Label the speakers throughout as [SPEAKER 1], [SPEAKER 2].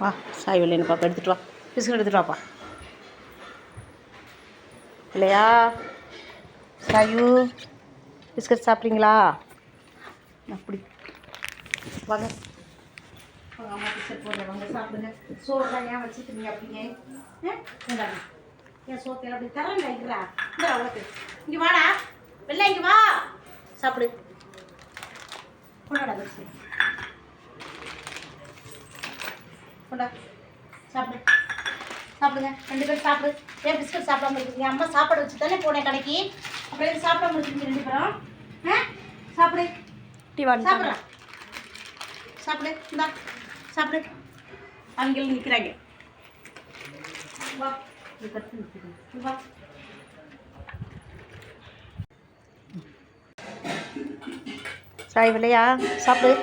[SPEAKER 1] வா சாய் வெளியே பாப்பா எடுத்துகிட்டு வா, பிஸ்கட் எடுத்துகிட்டு வாப்பா. இல்லையா சாயு, பிஸ்கட் சாப்பிட்றீங்களா? அப்படி வாங்க வாங்க, அம்மா பிஸ்கட் போடுறேன், வாங்க சாப்பிடுங்க. சோறுலாம் ஏன் வச்சுக்கிறீங்க அப்படிங்க? இந்தாங்க, ஏன் சோத்தையில் அப்படி தரேன் இருக்கிறா இந்த அவளுக்கு. இங்கே வாடா வெளில, இங்கே வா சாப்பிடு. கொண்டாடா பிஸ்கட், கொண்டா சாப்பிடு. சாப்பிடுங்க, 2 பேரும் சாப்பிடு. ஏன் பிஸ்கட் சாப்பிடாம இருக்கீங்க? அம்மா சாப்பாடு வச்சு தானே போனேன் கடைக்கு, அப்புறம் எதுவும் சாப்பிடாம இருக்கீங்க 2 பேரும்? சாப்பிடு, சாப்பிட்றா, சாப்பிடு. இந்தா சாப்பிடு. அவங்க நிற்கிறாங்க. வா வா. சாய் விளையா சாப்பிடு,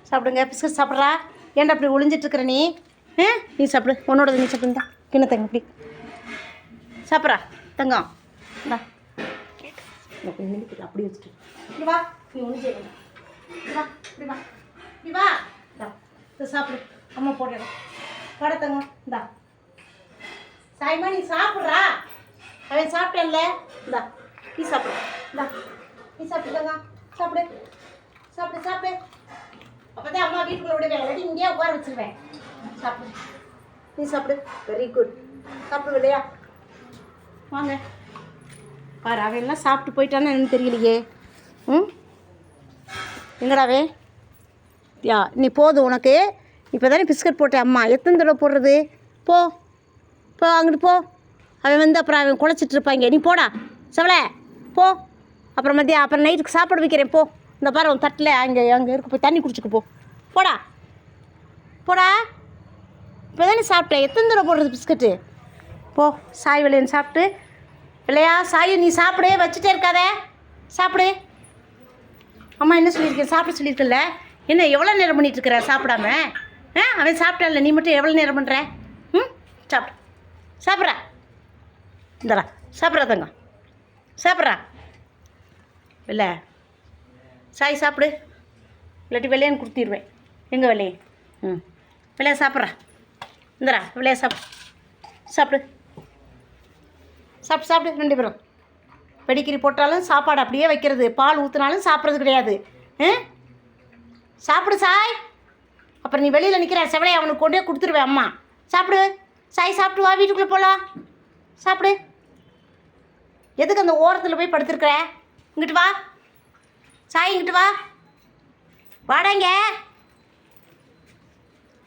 [SPEAKER 1] சாப்பிடுங்க. பிஸ்கட் சாப்பிட்றா. ஏன்டா அப்படி ஒளிஞ்சிட்ருக்குற நீ? நீ சாப்பிடு, உன்னோட நீ சாப்பிடுந்தா கிண்ணத்தங்க இப்படி சாப்பிட்றா தங்கம். இந்தா அப்படி வச்சுட்டு நீ வா, நீ ஒன்று செய்ய வா, இப்படி வா, நீ வா. இந்தா சாப்பிடு, அம்மா போட்டுறேன். கடை தங்கம் இந்தா. சாய்மா நீ சாப்பிட்றா, அவன் சாப்பிட்டேன்ல. இந்தா நீ சாப்பிடு, இந்தா நீ சாப்பிடு தங்கம், சாப்பிடு சாப்பிடு சாப்பிடு. அப்போ தான் அம்மா வீட்டுக்குள்ளே விடுவேன், இல்லாட்டி இங்கேயே உட்கார வச்சுருவேன். சாப்பிடு, நீ சாப்பிடு. வெரி குட், சாப்பிடு இல்லையா? வாங்க பாரு, அவன் எல்லாம் சாப்பிட்டு போயிட்டான்னு எனக்கு தெரியலையே. எங்கடாவே யா, நீ போதும் உனக்கு. இப்போ தானே பிஸ்கட் போட்டேன் அம்மா, எத்தனை தடவை போடுறது? போ போ, அங்கிட்டு போ. அவன் வந்து அப்புறம் அவன் குழைச்சிட்டு இருப்பாங்க. நீ போடா செவலை போ. அப்புறம் அப்புறம் நைட்டுக்கு சாப்பாடு வைக்கிறேன் போ. இந்த பாரு உன் தட்டில் அங்கே இருக்கு, போய் தண்ணி குடிச்சிக்க போ. போடா போடா. இப்போ தானே சாப்பிட்டேன், எத்தனை தடவை போடுறது பிஸ்கட்டு? போ. சாய் விளையன்னு சாப்பிட்டு இல்லையா? சாய் நீ சாப்பிடு, வச்சுட்டே இருக்காத, சாப்பிடு. அம்மா என்ன சொல்லியிருக்கேன்? சாப்பிட சொல்லியிருக்கல. என்ன எவ்வளோ நேரம் பண்ணிகிட்ருக்குற சாப்பிடாம? அவன் சாப்பிட்டான்ல, நீ மட்டும் எவ்வளோ நேரம் பண்ணுற? சாப்பிடு, சாப்பிட்றா. இந்தடா சாப்பிட்றா தங்கம், சாப்பிட்றா. இல்லை சாய் சாப்பிடு, இல்லாட்டி வெள்ளையான்னு கொடுத்திடுவேன். எங்கே வெள்ளையே? வெள்ளையா சாப்பிட்றா. இந்தடா வெள்ளையா சாப்பிடு, சாப்பிடு சாப்பிட்டு சாப்பிடு. 2 பேரும் பெடிக்கிரி போட்டாலும் சாப்பாடு அப்படியே வைக்கிறது, பால் ஊற்றினாலும் சாப்பிட்றது கிடையாது. சாப்பிடு சாய். அப்புறம் நீ வெளியில் நிற்கிற செவலையை அவனுக்கு கொண்டே கொடுத்துருவேன் அம்மா. சாப்பிடு சாய், சாப்பிட்டு வா, வீட்டுக்குள்ளே போகலாம். சாப்பிடு. எதுக்கு அந்த ஓரத்தில் போய் படுத்துருக்குற? இங்கிட்டு வா சாய், இங்கிட்டு வா, வாடாங்க.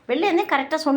[SPEAKER 1] வெளில இருந்தே கரெக்டாக சொன்ன